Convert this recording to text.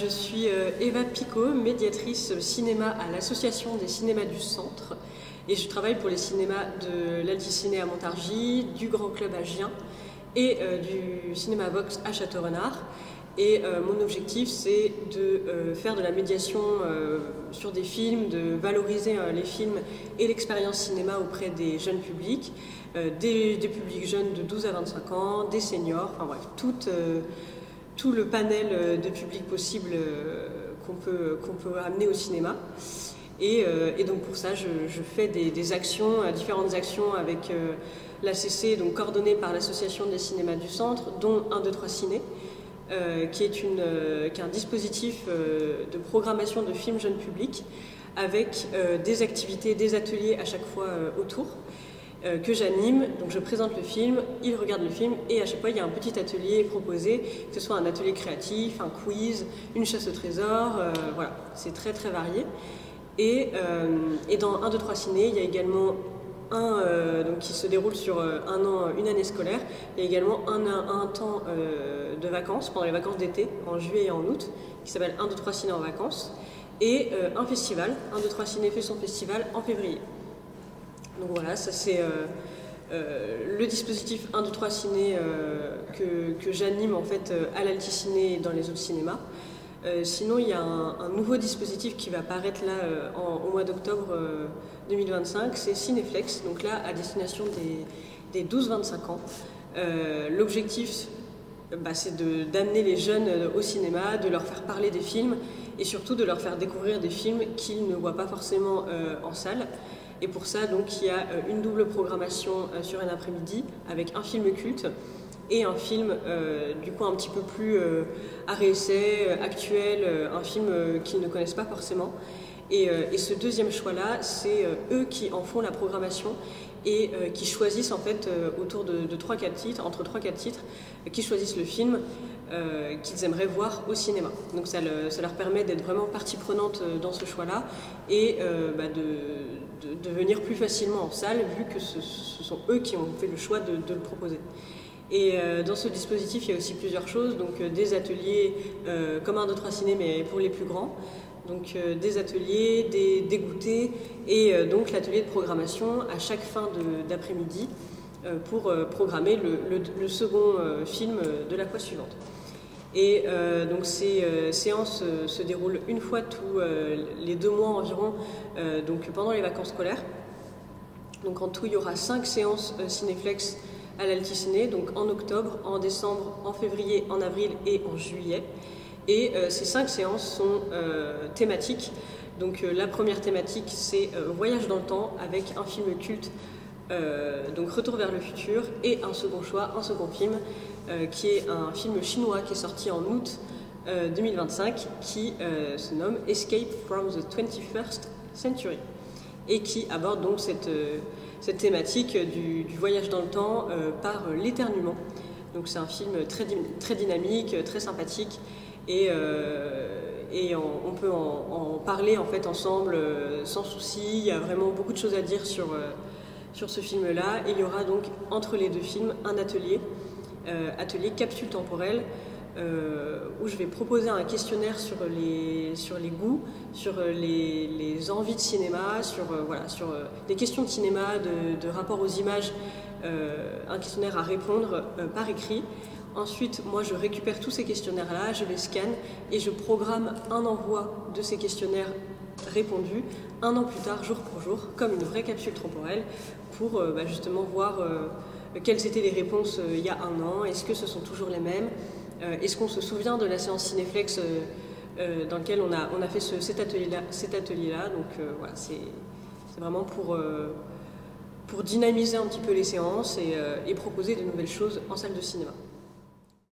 Je suis Eva Picot, médiatrice cinéma à l'Association des cinémas du Centre et je travaille pour les cinémas de l'Alticiné à Montargis, du Grand Club à Gien et du cinéma Vox à Château-Renard. Et mon objectif, c'est de faire de la médiation sur des films, de valoriser les films et l'expérience cinéma auprès des jeunes publics, des publics jeunes de 12 à 25 ans, des seniors, enfin bref, tout le panel de public possible qu'on peut amener au cinéma. Et donc pour ça, je fais des actions, différentes actions avec l'ACC, donc coordonnée par l'Association des cinémas du Centre, dont 1, 2, 3 Ciné, qui est un dispositif de programmation de films jeunes publics avec des activités, des ateliers à chaque fois autour. Que j'anime, donc je présente le film, ils regardent le film et à chaque fois il y a un petit atelier proposé, que ce soit un atelier créatif, un quiz, une chasse au trésor, voilà, c'est très très varié. Et dans 1, 2, 3 Ciné, il y a également donc qui se déroule sur un an, une année scolaire, il y a également un temps de vacances, pendant les vacances d'été, en juillet et en août, qui s'appelle 1, 2, 3 Ciné en vacances, et un festival, 1, 2, 3 Ciné fait son festival en février. Donc voilà, ça c'est le dispositif 1, 2, 3 Ciné que j'anime en fait à l'Alticiné et dans les autres cinémas. Sinon, il y a un nouveau dispositif qui va apparaître là au mois d'octobre 2025, c'est Cinéflex, donc là à destination des 12-25 ans. L'objectif, c'est d'amener les jeunes au cinéma, de leur faire parler des films et surtout de leur faire découvrir des films qu'ils ne voient pas forcément en salle. Et pour ça, donc, il y a une double programmation sur un après-midi avec un film culte et un film du coup un petit peu plus art-essai, actuel, un film qu'ils ne connaissent pas forcément. Et ce deuxième choix-là, c'est eux qui en font la programmation et qui choisissent en fait autour de 3-4 titres, entre 3-4 titres, qui choisissent le film qu'ils aimeraient voir au cinéma. Donc ça leur permet d'être vraiment partie prenante dans ce choix-là et de venir plus facilement en salle vu que ce sont eux qui ont fait le choix de le proposer. Et dans ce dispositif, il y a aussi plusieurs choses, donc des ateliers comme 1, 2, 3 Ciné mais pour les plus grands. Donc des ateliers, des goûters et donc l'atelier de programmation à chaque fin d'après-midi pour programmer le second film de la fois suivante. Et donc ces séances se déroulent une fois tous les 2 mois environ, donc pendant les vacances scolaires. Donc en tout, il y aura 5 séances Cinéflex à l'Alticiné, donc en octobre, en décembre, en février, en avril et en juillet. Et ces 5 séances sont thématiques. Donc la première thématique, c'est Voyage dans le temps avec un film culte, donc Retour vers le futur, et un second choix, un second film, qui est un film chinois qui est sorti en août 2025, qui se nomme Escape from the 21st Century, et qui aborde donc cette thématique du voyage dans le temps par l'éternuement. Donc c'est un film très dynamique, très sympathique, et on peut en parler en fait ensemble sans souci. Il y a vraiment beaucoup de choses à dire sur ce film-là. Et il y aura donc entre les 2 films un atelier capsule temporelle, où je vais proposer un questionnaire sur les goûts, sur les envies de cinéma, sur des questions de cinéma, de rapport aux images, un questionnaire à répondre par écrit. Ensuite, moi, je récupère tous ces questionnaires-là, je les scanne et je programme un envoi de ces questionnaires répondus 1 an plus tard, jour pour jour, comme une vraie capsule temporelle, pour justement voir quelles étaient les réponses il y a 1 an, est-ce que ce sont toujours les mêmes, est-ce qu'on se souvient de la séance Cinéflex dans laquelle on a fait cet atelier-là. Donc voilà, c'est vraiment pour dynamiser un petit peu les séances et proposer de nouvelles choses en salle de cinéma.